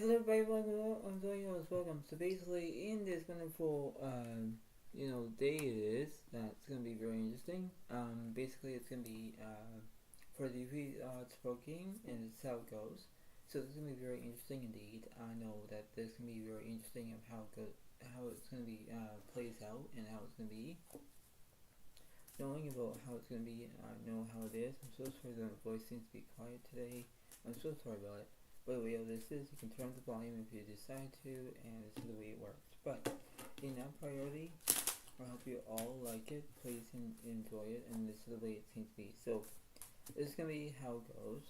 Hello everybody, welcome, welcome. So basically, in this wonderful, day it is, that's gonna be very interesting. Basically it's gonna be, for the sport game, and this is how it goes. So this is gonna be very interesting indeed. I know that this is gonna be very interesting of how it's gonna be, plays out, and how it's gonna be. Knowing about how it's gonna be, I know how it is. I'm so sorry that my voice seems to be quiet today. I'm so sorry about it. But the way of this is, you can turn up the volume if you decide to, and this is the way it works. But in that priority, I hope you all like it. Please enjoy it, and this is the way it seems to be. So this is gonna be how it goes,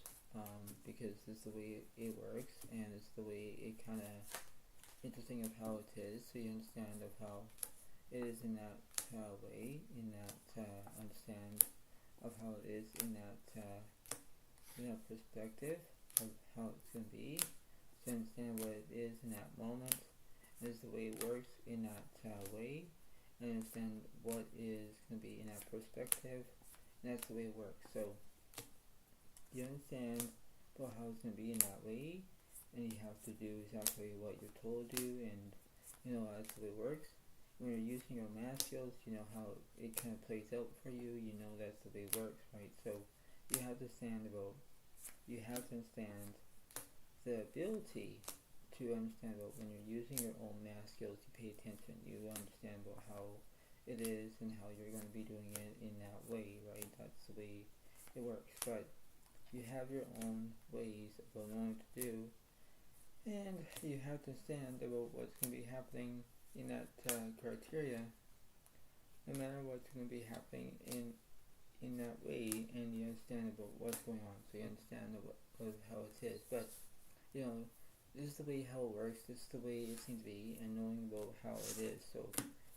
because this is the way it works, and it's the way it kind of interesting of how it is, so you understand of how it is in that way, in that understand of how it is in that perspective of how it's going to be, to understand what it is in that moment. This is the way it works in that way, and understand what is going to be in that perspective, and that's the way it works. So you understand about how it's going to be in that way, and you have to do exactly what you're told to do, and that's the way it works. When you're using your math skills, you know how it kind of plays out for you. You know that's the way it works, right? So you have to understand the ability to understand about when you're using your own math skills. You pay attention. You understand about how it is and how you're going to be doing it in that way, right? That's the way it works. But you have your own ways of knowing what to do, and you have to understand about what's going to be happening in that criteria, no matter what's going to be happening in that way, and you understand about what's going on, so you understand of how it is. But this is the way how it works. This is the way it seems to be, and knowing about how it is. So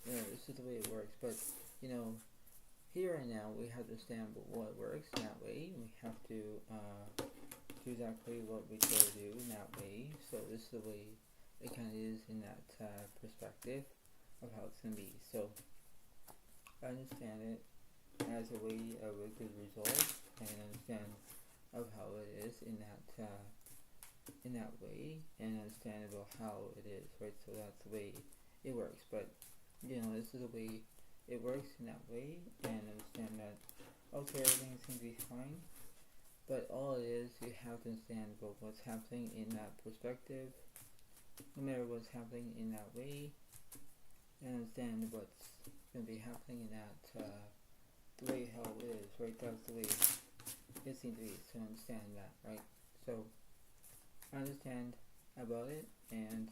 this is the way it works. But here and now we have to understand about what works in that way. We have to do exactly what we try to do in that way. So this is the way it kind of is in that perspective of how it's going to be. So I understand it as a way of a good result, and understand of how it is in that way, and understand about how it is, right? So that's the way it works. But this is the way it works in that way, and understand that okay, everything seems to be fine. But all it is, you have to understand about what's happening in that perspective, no matter what's happening in that way, and understand what's going to be happening in that the way how it is, right? That's the way it seems to be. So understand that, right? So understand about it, and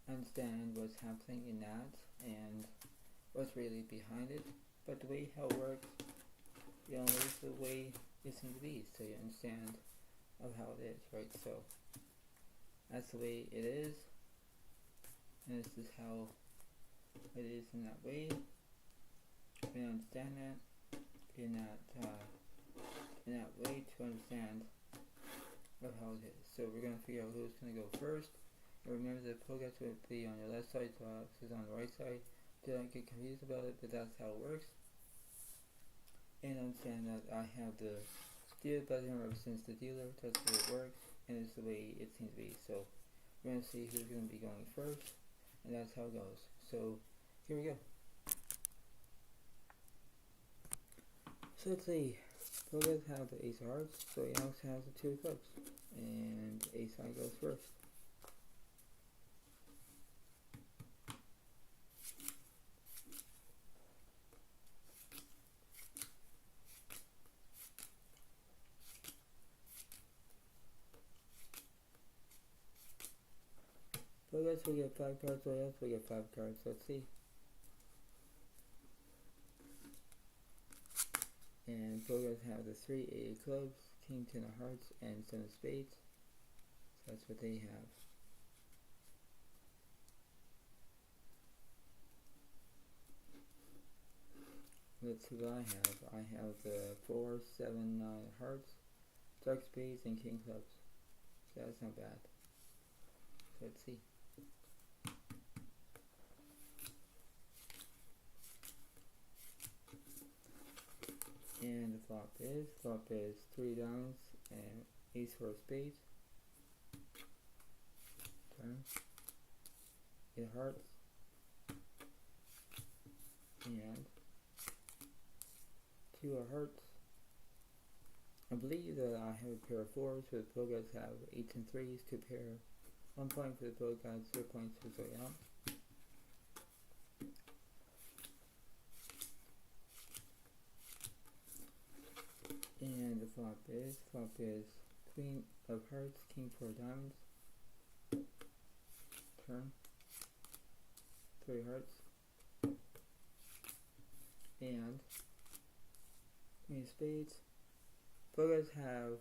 understand what's happening in that, and what's really behind it. But the way how it works, is the way it seems to be. So you understand of how it is, right? So that's the way it is, and this is how it is in that way. We understand that in that way, to understand of how it is. So we're going to figure out who's going to go first. And remember, the progress will be on your left side, so this is on the right side. Do not get confused about it, but that's how it works. And understand that I have the dealer button represents the dealer. That's the way it works, and it's the way it seems to be. So we're going to see who's going to be going first, and that's how it goes. So here we go. So let's see. Progress have the ace of hearts, so he also has the two of clubs, and ace high goes first. Progress we get 5 cards, so else we get 5 cards. Let's see. And progress have the 3 8 of clubs, king 10 of hearts, and 7 of spades. So that's what they have. Let's see what I have. I have the 4 7 9 hearts, dark spades, and king clubs. So that's not bad. So let's see. And the flop is 3 diamonds and ace 4 of spades. Turn. 8 hearts. And 2 hearts. I believe that I have a pair of 4s, so the pro guys have 8s and 3s, 2 pair. 1 point for the pro guys, 0 points for Zodiac. And the flop is Queen of Hearts, King 4 diamonds. Turn. 3 hearts. And Queen of Spades. Both guys have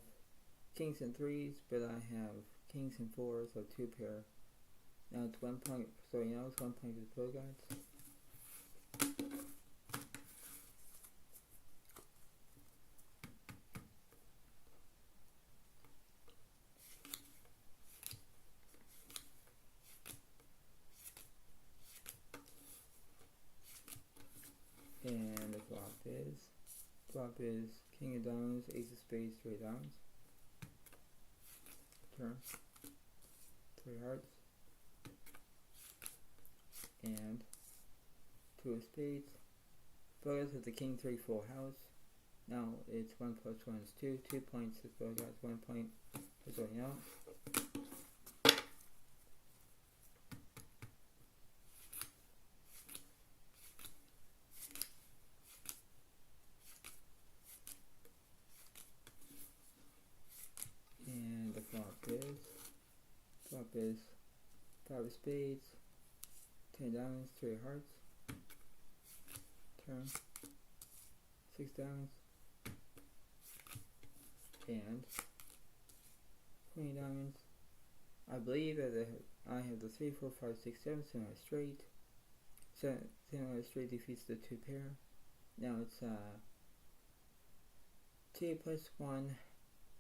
Kings and 3s, but I have Kings and 4s, so 2 pair. Now it's 1 point, so now it's 1 point for the pro guys. And the flop is King of Diamonds, Ace of Spades, 3 diamonds. Turn. 3 hearts. And 2 of Spades. Both with the King 3 full house. Now it's 1 plus 1 is 2. 2 points is both guys, 1 point is going out. And the flop is 5 of Spades, 10 diamonds, 3 hearts. Turn. 6 diamonds. And 20 diamonds. I believe that I have the 3, 4, 5, 6, 7 semi straight. Semi straight defeats the 2 pair. Now it's 2 plus 1,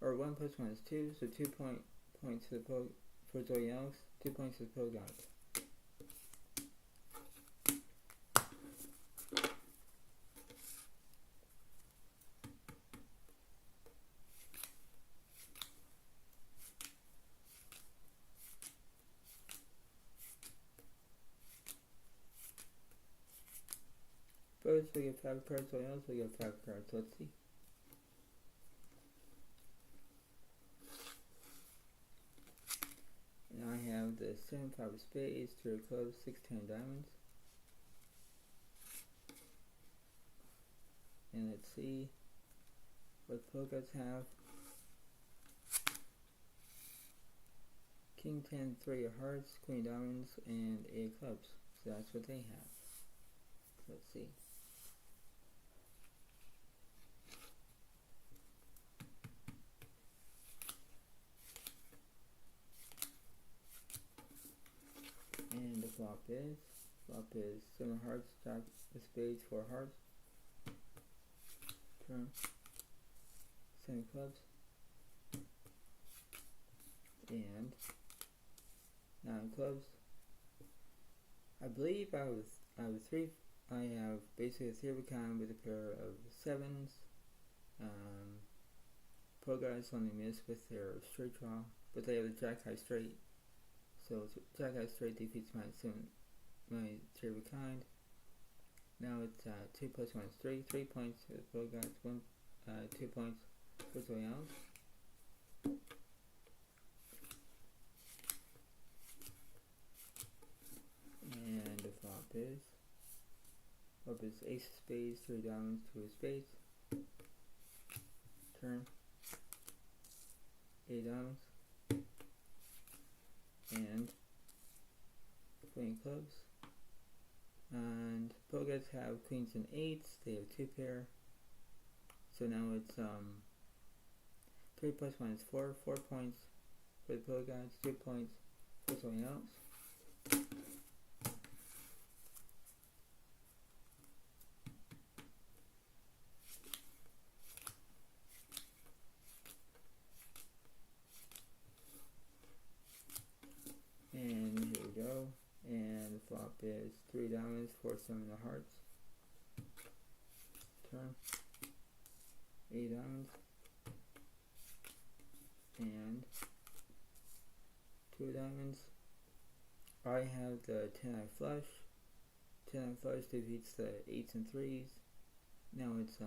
or 1 plus 1 is 2, so 2 points for the pro, for Zodiac, 2 points for the pro guys. First we get 5 cards, so I also get 5 cards. Let's see. And I have the 7, 5 of Spades, 3 of Clubs, 6, 10 diamonds. And let's see what pro guys have. King 10, 3 of Hearts, Queen Diamonds, and 8 of Clubs. So that's what they have. Let's see. And the flop is 7 of Hearts, Jack of Spades, 4 hearts. Turn. 7 of Clubs. And 9 clubs. I believe I have basically a 3 of a kind with a pair of 7s. Pro guys only miss with their straight draw, but they have the Jack High Straight. So Jack High Straight defeats my 3 of a kind. Now it's 2 plus 1 is 3. 3 points for the pro guys, 2 points for Zodiac. And the flop is Ace of Spades, 3 diamonds, 2 of Spades. Turn. 8 diamonds. And Queen Clubs. And pro guys have Queens and 8s, they have 2 pair. So now it's 3 plus 1 is 4, 4 points for the pro guys, 2 points for someone else. And here we go. And the flop is 3 diamonds, 4, 7 of hearts. Turn. 8 diamonds. And 2 diamonds. I have the 10-eye flush. 10-eye flush defeats the 8s and 3s. Now it's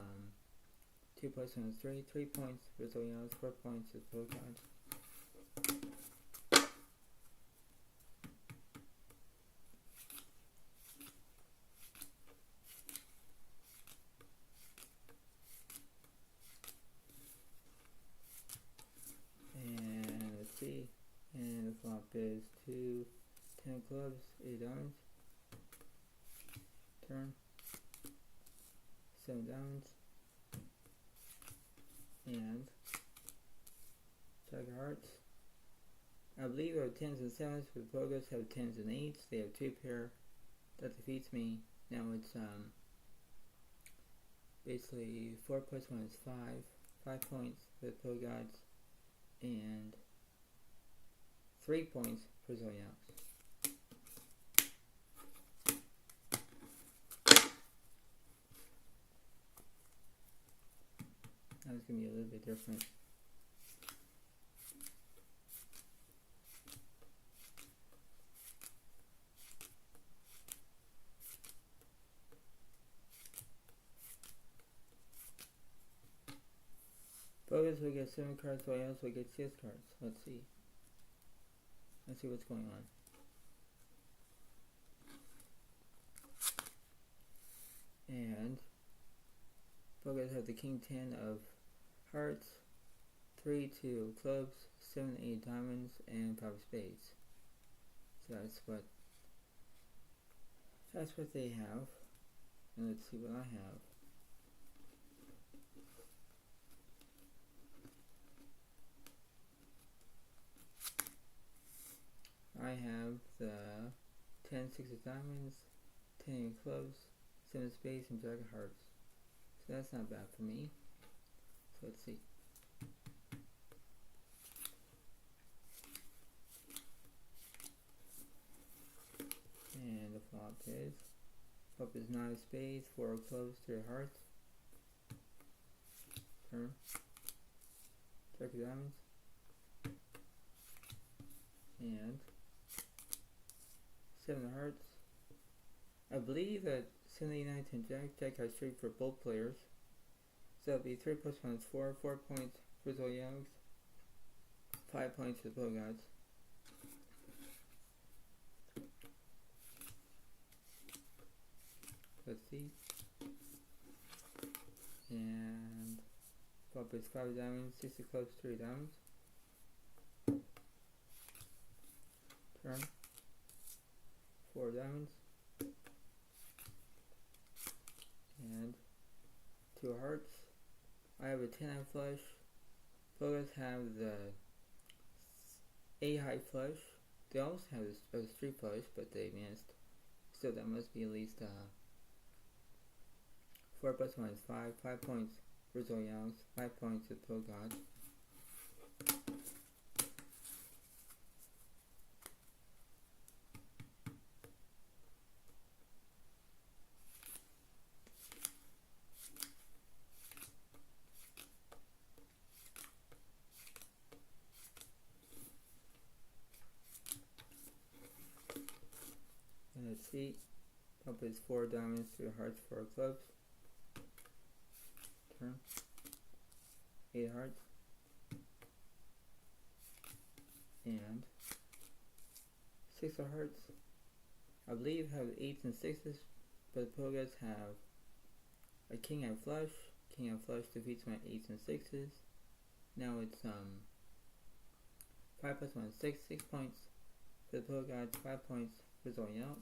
2 plus 1 is 3. 3 points for Zodiac, 4 points is Pokemon. And let's see. And the flop is 2 10 clubs, 8 diamonds. Turn. 7 diamonds. And Jack of Hearts. I believe I have 10s and 7s, but the Pogos have 10s and 8s. They have 2 pair. That defeats me. Now it's basically 4 plus 1 is 5. 5 points for the Pogods. And 3 points for Zodiac. Now it's going to be a little bit different. Bogus will get 7 cards, Zodiac will get 6 cards. Let's see. Let's see what's going on. And Bogus have the King 10 of Hearts, 3 2 clubs, 7 8 diamonds, and 5 spades. So that's what they have. And let's see what I have. I have the 10 6 of diamonds, 10 clubs, 7 spades, and Jack of Hearts. So that's not bad for me. So let's see. And the flop is 9 of spades, 4 of clubs, 3 of hearts. Turn. Jack of diamonds. And 7 of hearts. I believe that 7, 8, 9, 10 Jack has straight for both players. So that'll be 3 plus 1 is 4. 4 points for Zodiac. 5 points for the Pogods. Let's see. And flop is 5 diamonds, 6 of clubs, 3 diamonds. Turn. 4 diamonds. And 2 hearts. I have a 10-eye flush. Pogos have the 8-high flush. They also have a street flush, but they missed. So that must be at least 4 plus 1 is 5. 5 points for Zodiac. 5 points for Pogod. Let's see. Top is 4 diamonds, 3 hearts, 4 clubs. Turn. 8 hearts. And 6 of hearts. I believe have 8s and 6s, but the Pogods have a King and flush. King and flush defeats my 8s and 6s. Now it's 5 plus 1 is 6. 6 points for the Pogods, 5 points for Zodiac.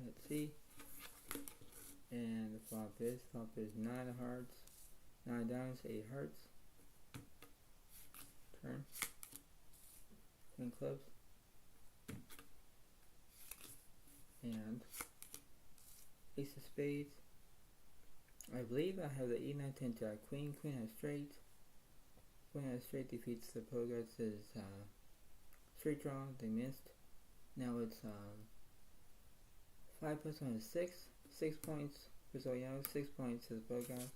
Let's see. And the flop is 9 of hearts, 9 diamonds, 8 hearts. Turn. 10 clubs. And ace of spades. I believe I have the 8, 9, 10 jack. Queen has straight. Queen has straight defeats the Pogods' straight draw. They missed. Now it's 5 plus 1 is 6. 6 points for Zodiac, 6 points to the Bogart.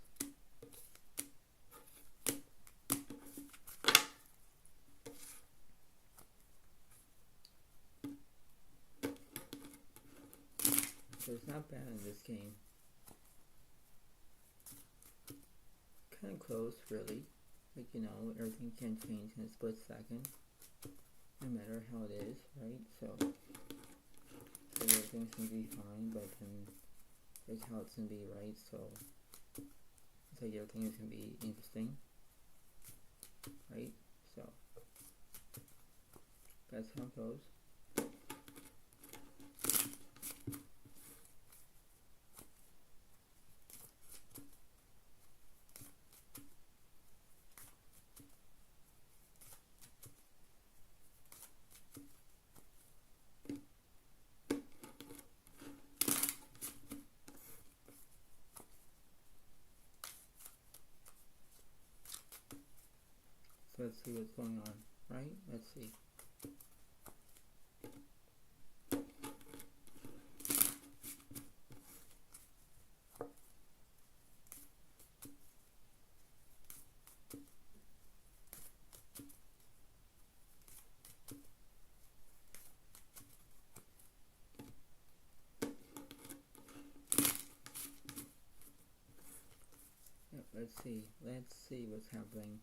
So it's not bad in this game. Kind of close, really. Like, you know, everything can change in a split second. No matter how it is, right? So everything's gonna be fine, but then like how it's gonna be, right? So it's like everything is gonna be interesting, right? So that's how it goes. So let's see what's going on, right? Let's see. Yep, let's see. Let's see what's happening.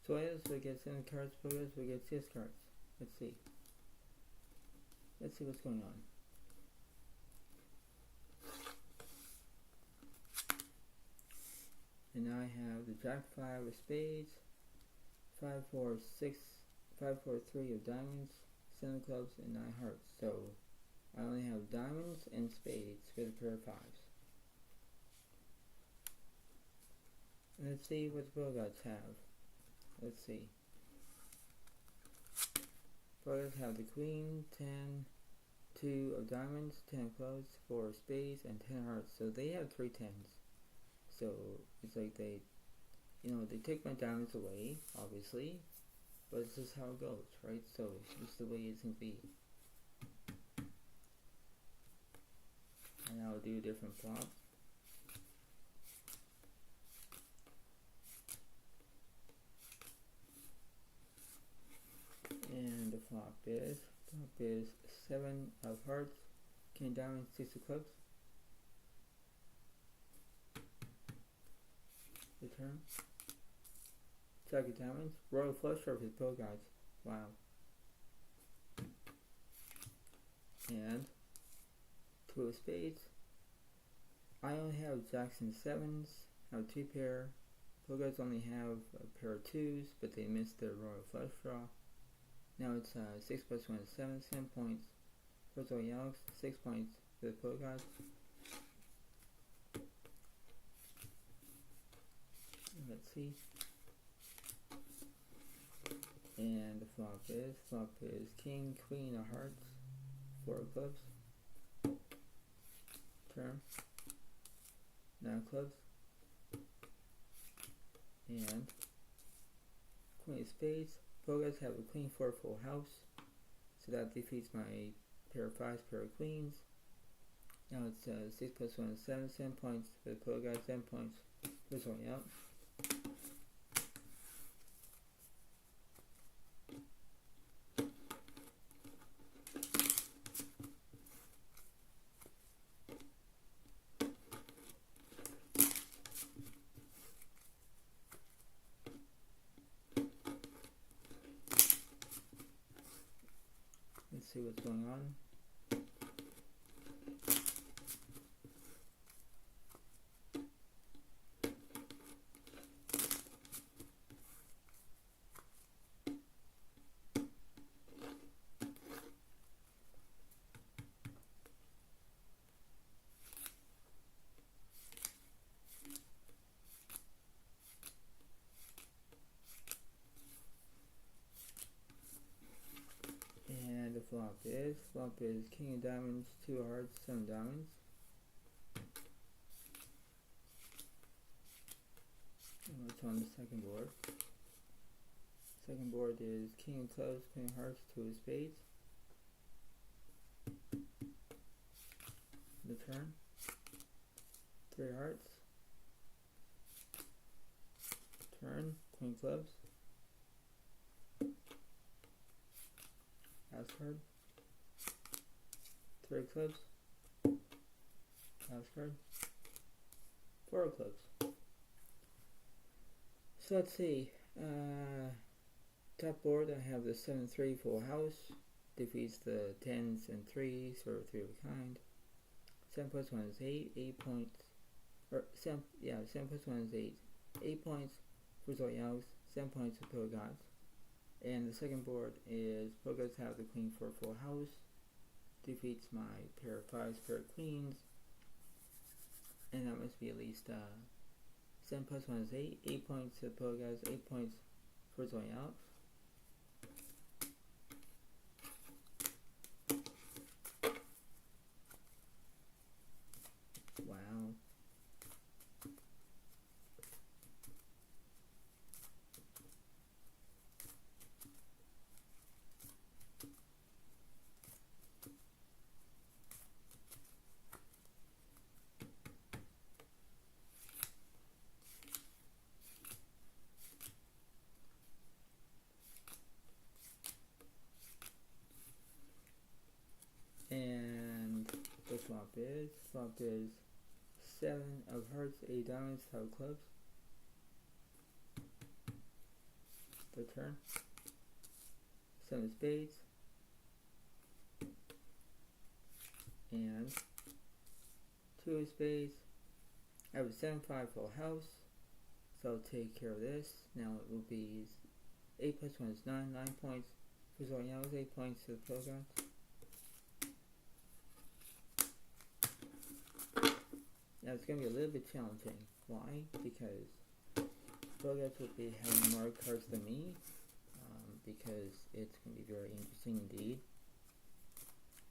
So as we get in the cards, photos, we get CS cards. Let's see. Let's see what's going on. And now I have the Jack 5 of spades, 5, 4, 6, 5, 4, 3 of diamonds, 7 of clubs, and 9 hearts. So I only have diamonds and spades with a pair of 5s. And let's see what the Bogarts have. Let's see. Bogarts have the queen, 10, 2 of diamonds, 10 of clubs, 4 of spades, and 10 hearts. So they have 3 10s. So it's like they, you know, they take my diamonds away, obviously, but this is how it goes, right? So this is the way it's going to be. And I'll do a different flop. And the flop is 7 of hearts, king diamonds, 6 of clubs. The turn. Jack of diamonds, royal flush of his Bogarts. Wow. And 2 of spades. I only have jacks and 7s. I have 2 pair. Bogarts only have a pair of 2s, but they missed their royal flush draw. Now it's 6 plus 1 is 7, 10 points. For Zodiac, 6 points for the Bogarts. Let's see. And the flop is king, queen of hearts, 4 of clubs. Turn. 9 of clubs. And queen of spades. Bogarts have a queen 4 full house. So that defeats my pair of 5s, pair of queens. Now it's 6 plus 1 is 7, 7 points for the Bogarts, 10 points for Zodiac. Let's see what's going on. flop is king of diamonds, 2 hearts, 7 diamonds. And what's on the second board? Second board is king of clubs, queen of hearts, 2 of spades. The turn. 3 hearts. Turn, queen clubs. House card. 3 clubs. House card. 4 clubs. So let's see. Top board, I have the 7-3 full house. Defeats the 10s and 3s, or 3 of a kind. 7 plus 1 is 8. 8 points. 7 plus 1 is 8. 8 points for Zodiac. 7 points for Pillar Gods. And the second board is Pillar Gods have the queen for a full house. Defeats my pair of 5s, pair of queens. And that must be at least 7 plus 1 is 8. 8 points to Pillar Gods. 8 points for Zodiac. Wow. And the flop is 7 of hearts, 8 diamonds, 5 clubs. The turn. 7 of spades. And 2 of spades. I have a 7-5 full house. So I'll take care of this. Now it will be 8 plus 1 is 9. 9 points for Zodiac. 8 points to the Pillar Gods. Now it's going to be a little bit challenging. Why? Because Pillar Gods will be having more cards than me, because it's going to be very interesting indeed.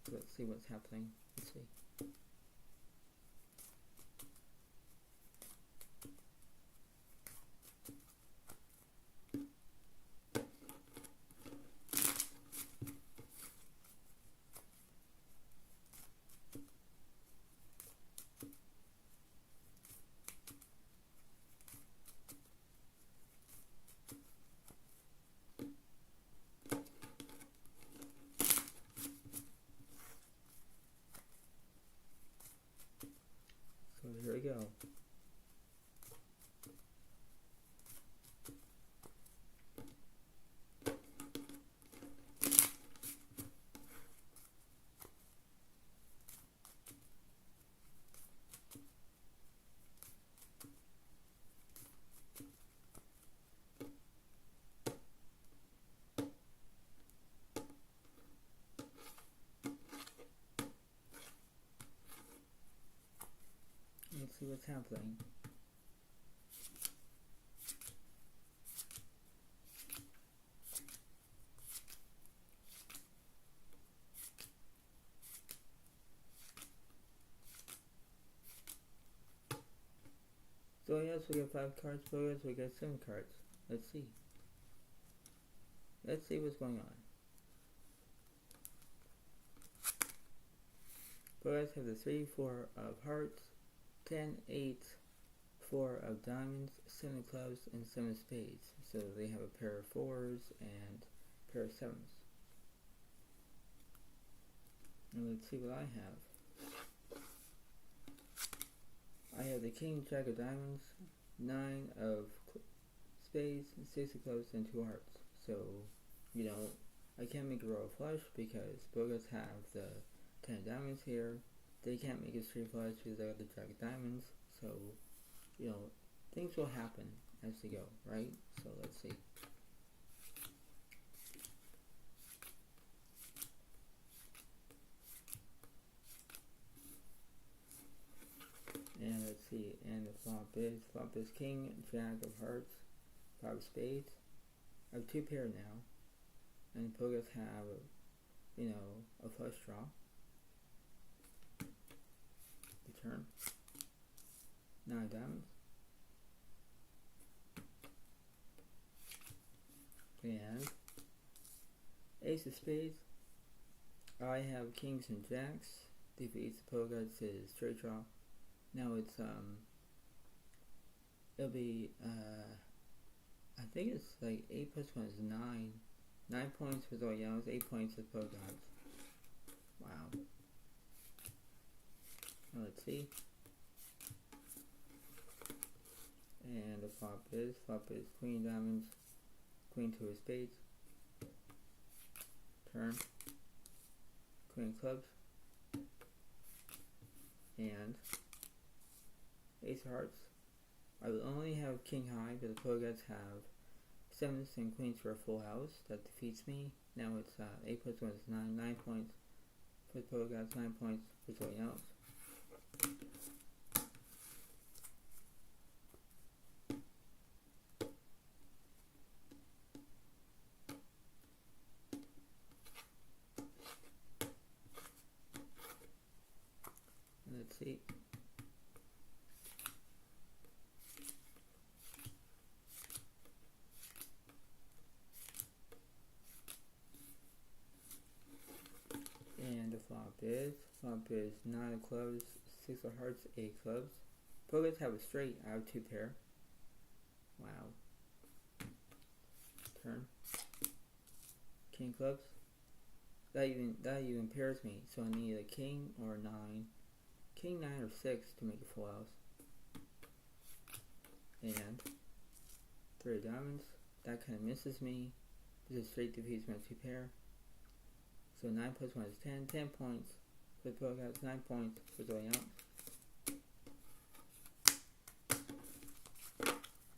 So let's see what's happening. Let's see. So here we go. Let's see what's happening. So yes, we get 5 cards, so yes, we get 7 cards. Let's see. Let's see what's going on. Boys have the 3, 4 of hearts, 10, 8, 4 of diamonds, 7 of clubs, and 7 of spades. So they have a pair of 4s and a pair of 7s. And let's see what I have. I have the king, jack of diamonds, 9 of spades, 6 of clubs, and 2 hearts. So, you know, I can't make a royal flush because Bogas have the 10 of diamonds here. They can't make a straight flush because they have the jack of diamonds. So, you know, things will happen as they go, right? So let's see. And let's see, and the flop is king, jack of hearts, 5 of spades. I have 2 pair now, and Pogas have a flush draw. The turn. 9 diamonds. And ace of spades. I have kings and jacks. Defeats the poker to straight draw. Now it's it'll be I think it's like 8 plus 1 is 9. 9 points with all yellows, 8 points with poker dots. Wow. Now let's see. And the flop is queen diamonds, queen 2 of spades. Turn. Queen clubs. And ace of hearts. I will only have king high, but the pogots have sevens and queens for a full house. That defeats me. Now it's 8 plus 1 is 9. 9 points for the pogots, 9 points for something else. Let's see. And the flop is 9 of clubs, 6 of hearts, 8 clubs. Pogots have a straight. I have 2 pair. Wow. Turn. King clubs. That even pairs me. So I need a king or 9. King 9 or 6 to make a full house. And 3 diamonds. That kind of misses me. Because straight defeats my 2 pair. So 9 plus 1 is 10. 10 points for the pogots, 9 points for going out.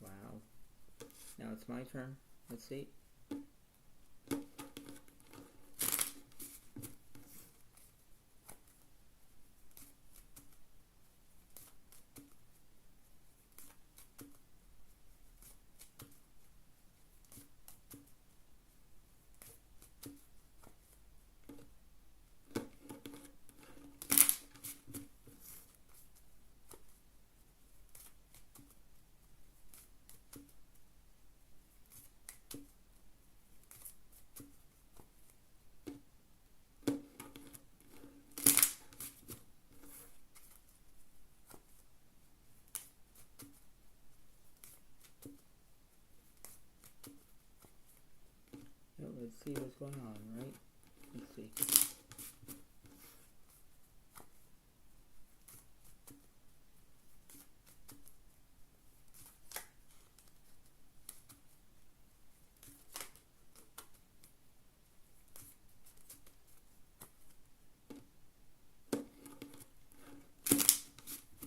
Wow. Now it's my turn. Let's see. Let's see what's going on, right? Let's see.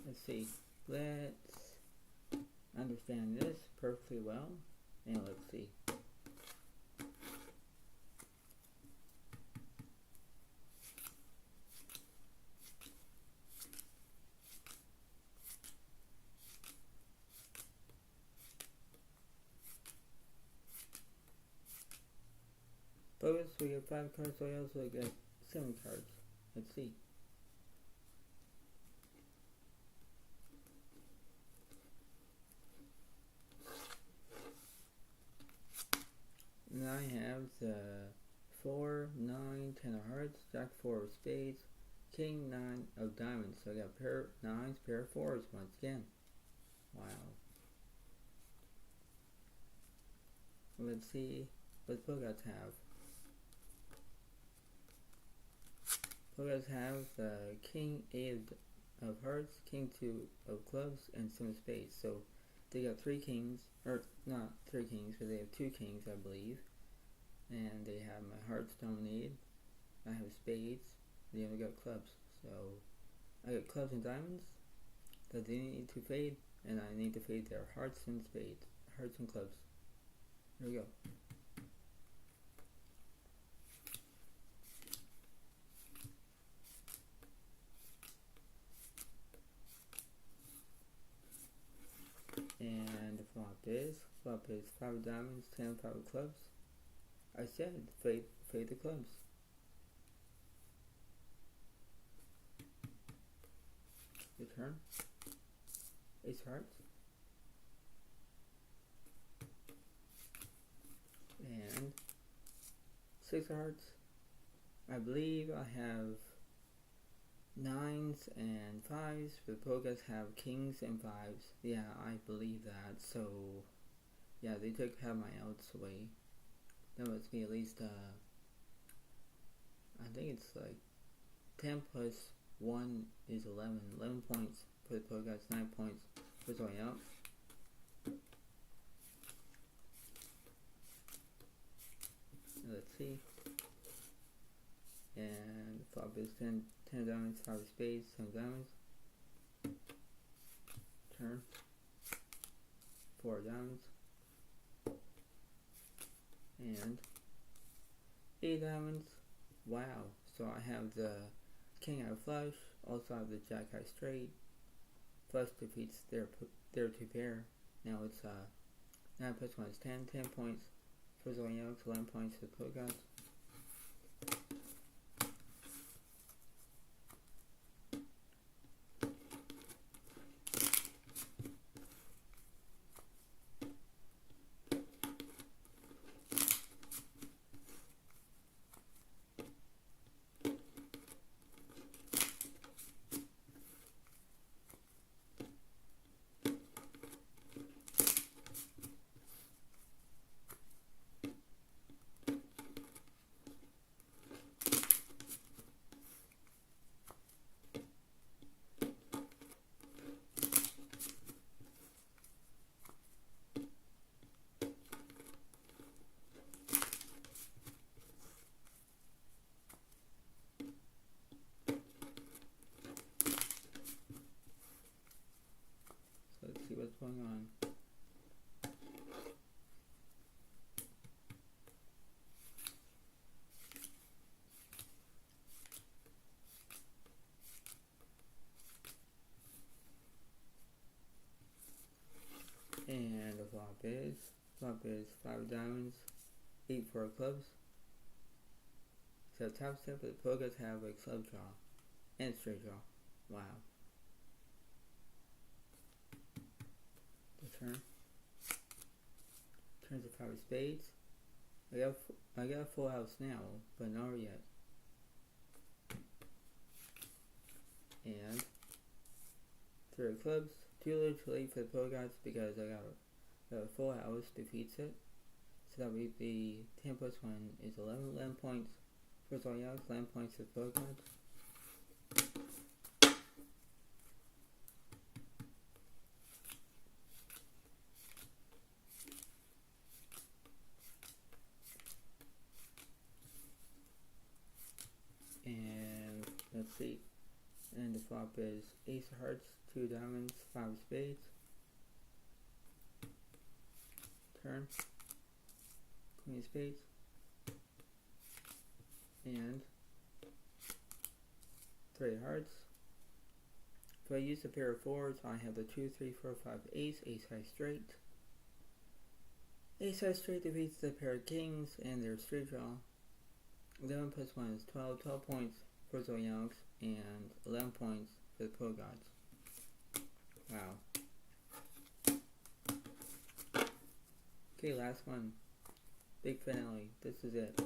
Let's see. Let's understand this perfectly well, and let's see. Bonus, we get 5 cards, so I also get 7 cards. Let's see. And I have the 4, 9, 10 of hearts, Jack 4 of spades, King 9 of diamonds. So I got pair 9s, pair of 4s once again. Wow. Let's see what pogots have. Pogots have the King 8 of hearts, King 2 of clubs, and some spades. So they got 3 kings, or not 3 kings, but they have 2 kings, I believe. And they have my hearts dominated. I have spades. They only got clubs. So I got clubs and diamonds that they need to fade, and I need to fade their hearts and spades, hearts and clubs. Here we go. And the flop is 5 of diamonds, 10 of 5 of clubs. I said fade the clubs. Your turn. Ace hearts. And 6 hearts. I believe I have 9s and 5s, but the Pokeguys have kings and 5s. Yeah, I believe that. So, yeah, they took half my outs away. That must be at least, I think it's like 10 plus 1 is 11. 11 points for the Pokeguys, 9 points for going out. Let's see. And flop is 10 diamonds, 5 spades, 10 diamonds. Turn. 4 diamonds. And 8 diamonds. Wow. So I have the king out flush, also have the jack high straight. Flush defeats their 2 pair. Now it's 9 plus 1 is 10. 10 points for Zodiac, 11 points for the Pokeguys. Let's see what's going on. And the flop is 5 diamonds, 8 4 clubs. So top step, but the Pokeguys have a club draw and straight draw. Wow. The turn. Turns to 5 spades. I got a full house now, but not yet. And 3 clubs. Too little too late for the Pokeguys because I got a full house defeats it. So that would be 10 plus 1 is 11. 11 points for Zodiac, 11 points for the Pokeguys. And let's see. And the flop is ace of hearts, 2 diamonds, 5 spades. Turn. Queen of spades. And 3 hearts. If I use a pair of 4s, I have the 2, 3, 4, 5 ace, ace high straight. Ace high straight defeats the pair of kings and their straight draw. 11 plus 1 is 12. 12 points for Zodiac and 11 points for the Pokeguys. Wow. Okay, last one. Big finale. This is it.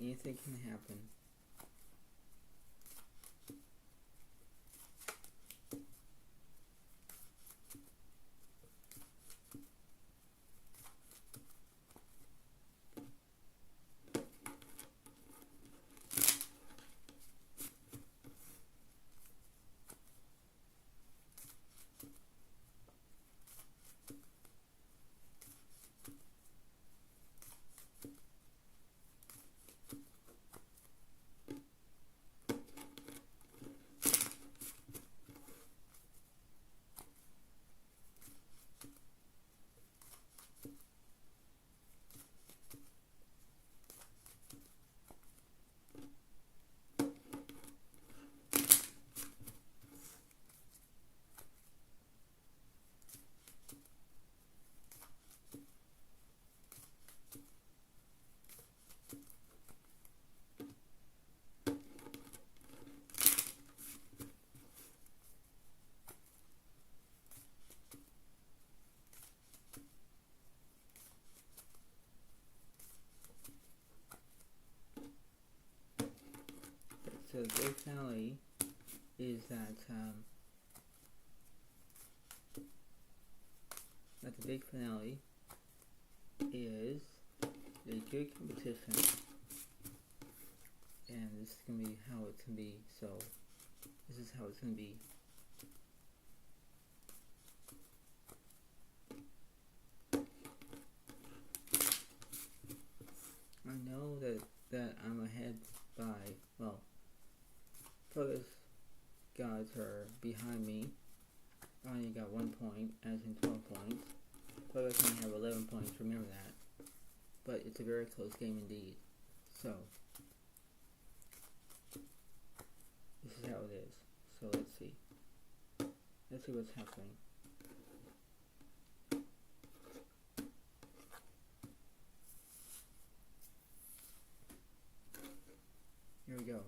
Anything can happen. So the big finale is that the big finale is a good competition, and this is gonna be how it's gonna be. So this is how it's gonna be. I know that I'm ahead by, well, Progress guys are behind me. I only got 1 point, as in 12 points. Progress only have 11 points, remember that. But it's a very close game indeed. So, this is how it is. So let's see. Let's see what's happening. Here we go.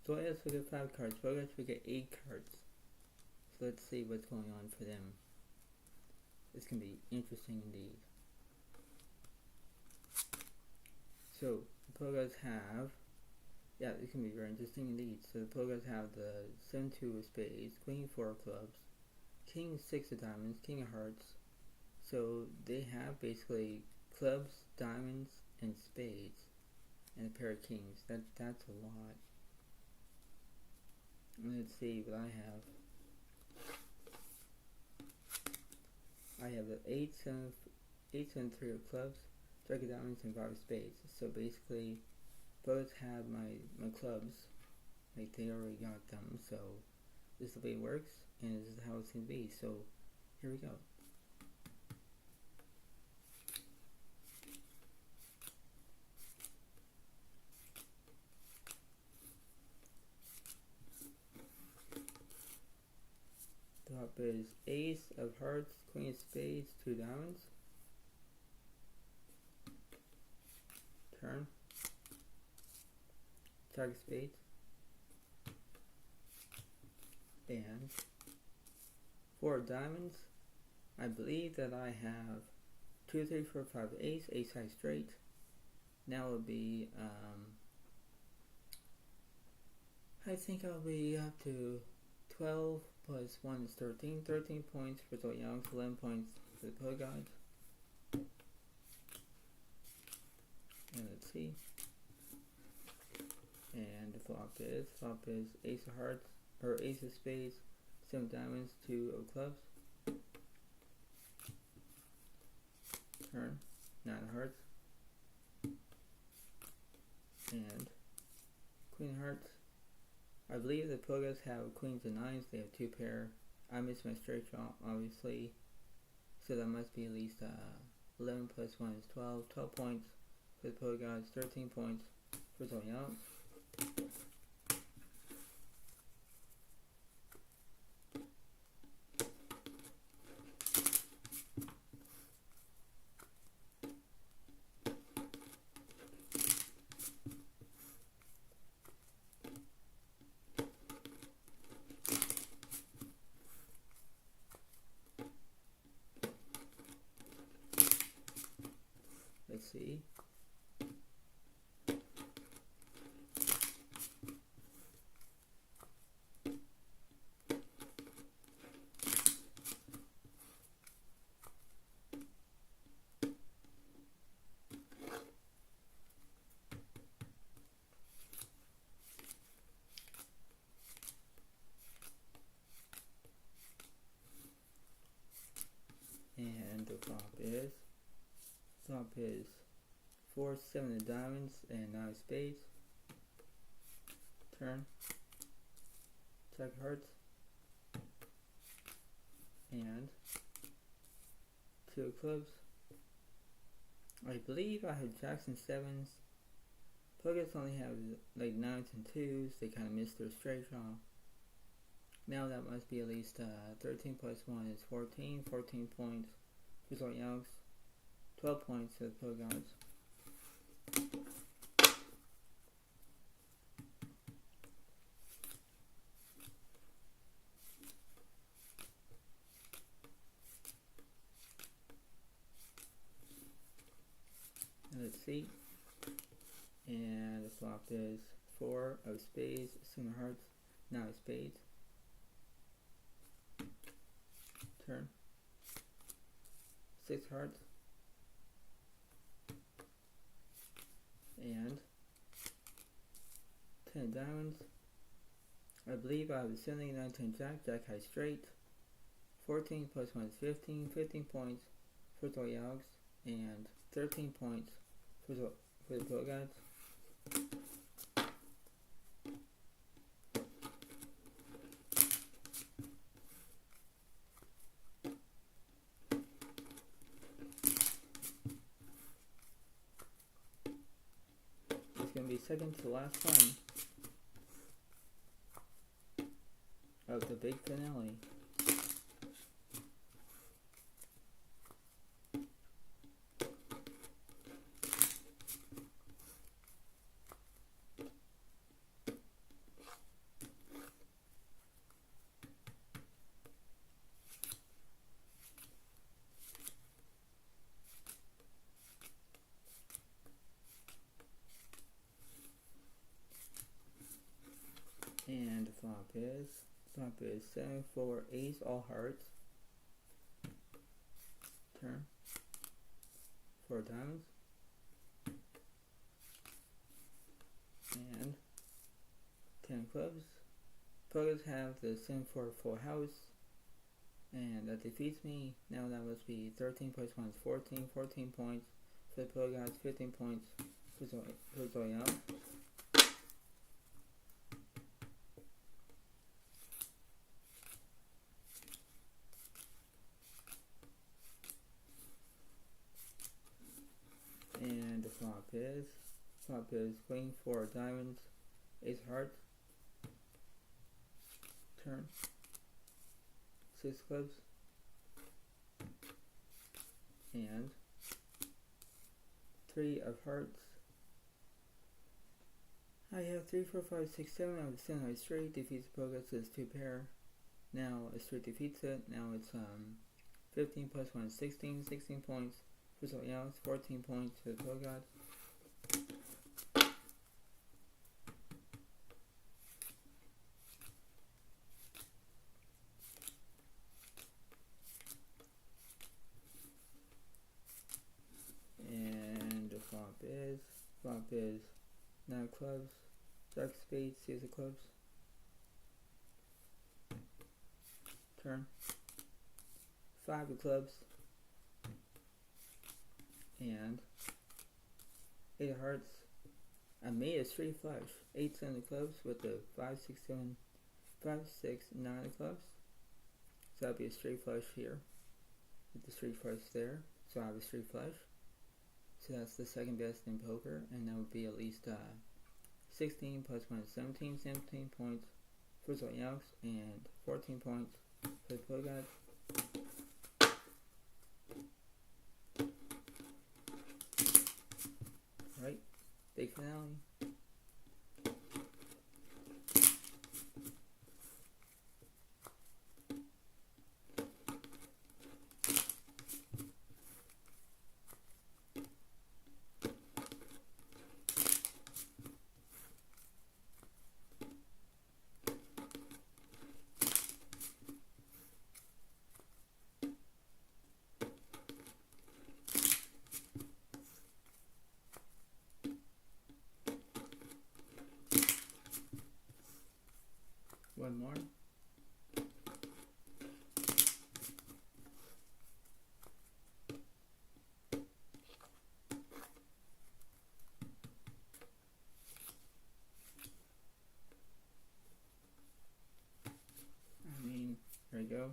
So I guess we get 5 cards, but I guess we get 8 cards. So let's see what's going on for them. This can be interesting indeed. So the Pogas have, yeah, it can be very interesting indeed. So the Pogas have the 7-2 of spades, Queen 4 of clubs, King 6 of diamonds, King of hearts. So they have basically clubs, diamonds, and spades, and a pair of kings. That's a lot. Let's see what I have. I have the 8, 7, 3 of clubs, Jack of diamonds, and 5 of spades. So basically, both have my clubs. Like they already got them. So this is the way it works, and this is how it's going to be. So here we go. Top is ace of hearts, queen of spades, 2 diamonds. Turn. Jack of spades. And 4 diamonds. I believe that I have 2, 3, 4, 5 ace, ace high straight. Now it'll be I think I'll be up to 12 plus 1 is 13. 13 points for Zodiac, 11 points for the Pogas. And let's see. And the flop is ace of hearts, or ace of spades, 7 diamonds, 2 of clubs. Turn, 9 of hearts. And queen of hearts. I believe the Pogas have queens and nines. They have 2 pair. I missed my straight draw, obviously. So that must be at least 11 plus 1 is 12. 12 points for the Pogas. 13 points for Zodiac. Let's see. And the flop is 4, 7 of diamonds, and 9 of spades. Turn. Jack of hearts. And 2 of clubs. I believe I have jacks and 7s. Pogas only have like 9s and 2s. They kind of missed their straight draw. Now that must be at least 13 plus 1 is 14. 14 points for Zodiac. 12 points to the Pogas. let's see. And the flop is 4 of spades, 7 of hearts, 9 of spades. Turn. 6 hearts. And 10 diamonds. I believe I was sending 9, 10 jack, jack high straight. 14 plus 1 is 15, 15 points for the Yogs, and 13 points for the Pro Gods. It's going to be second to last one of the big finale. And the flop is 7, 4, ace, all hearts. Turn. 4 diamonds. And 10 clubs. Pros have the 7, 4, full house. And that defeats me. Now that must be 13 plus 1 is 14. 14 points for the Pro Guys, 15 points for Zodiac. And the flop is queen, 4 diamonds, ace hearts. Turn. 6 clubs. And 3 of hearts. I have 3, 4, 5, 6, 7. I was sent a straight, defeats the progress, is 2 pair. Now a straight defeats it. Now it's 15 plus 1 is 16, 16 points. For Zodiac, 14 points for the Pro God. And the flop is 9 clubs, jack spades, series of clubs. Turn. 5 of clubs. And 8 of hearts. I made a straight flush. 8 7 of clubs with the 5, 6, 7, 5, 6, 9 of clubs. So that'll be a straight flush here. With the straight flush there. So I have a straight flush. So that's the second best in poker. And that would be at least 16 plus 1 is 17. 17 points for Zodiac. And 14 points for the Pro God. Right, big finale. One more. There you go.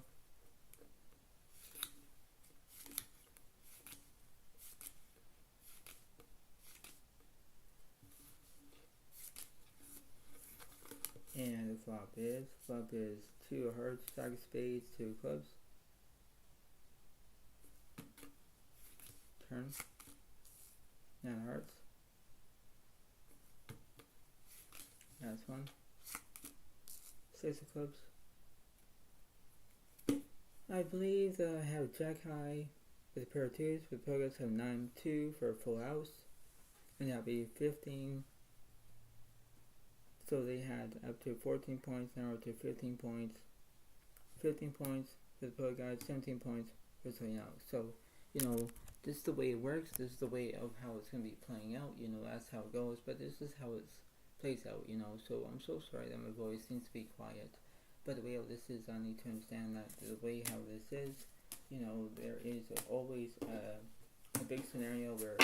And the flop is 2 of hearts, jack of spades, 2 of clubs. Turn. 9 of hearts. Last one. 6 of clubs. I believe that I have jack high with a pair of twos, with progress have 9-2 for a full house. and that'll be 15. So they had up to 14 points, now to 15 points. 15 points for the pro guide, 17 points for something else. So, this is the way it works. This is the way of how it's going to be playing out. That's how it goes. But this is how it plays out. So I'm so sorry that my voice seems to be quiet. But the way how this is, I need to understand that the way how this is, there is always a big scenario where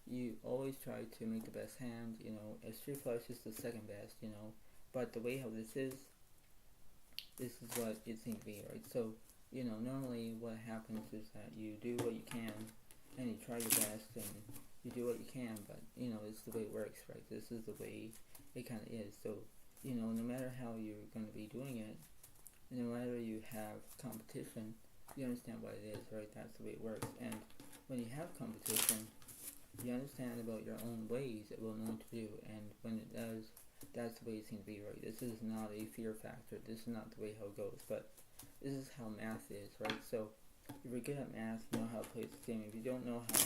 you always try to make the best hand. A street flush is the second best. But the way how this is what it seems to be, right? So, normally what happens is that you do what you can and you try your best and you do what you can, but, it's the way it works, right? This is the way it kind of is. So, no matter how you're going to be doing it, no matter you have competition, you understand what it is, right? That's the way it works. And when you have competition, you understand about your own ways it will know what to do, and when it does, that's the way it seems to be, right? This is not a fear factor. This is not the way how it goes, but this is how math is, right? So if you're good at math, you know how to play the game. If you don't know how,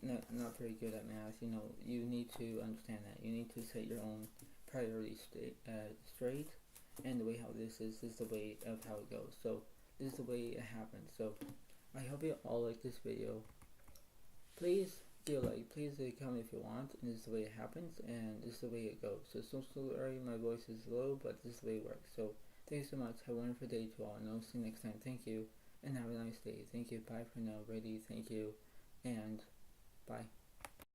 you're not very good at math, you need to understand that. You need to set your own priorities straight, and the way how this is the way of how it goes. So this is the way it happens. So I hope you all like this video. Please give a like, please leave a comment if you want, and this is the way it happens, and this is the way it goes. So sorry my voice is low, but this is the way it works. So thank you so much, have a wonderful day to all, and I'll see you next time. Thank you, and have a nice day. Thank you, bye for now, ready, thank you, and bye.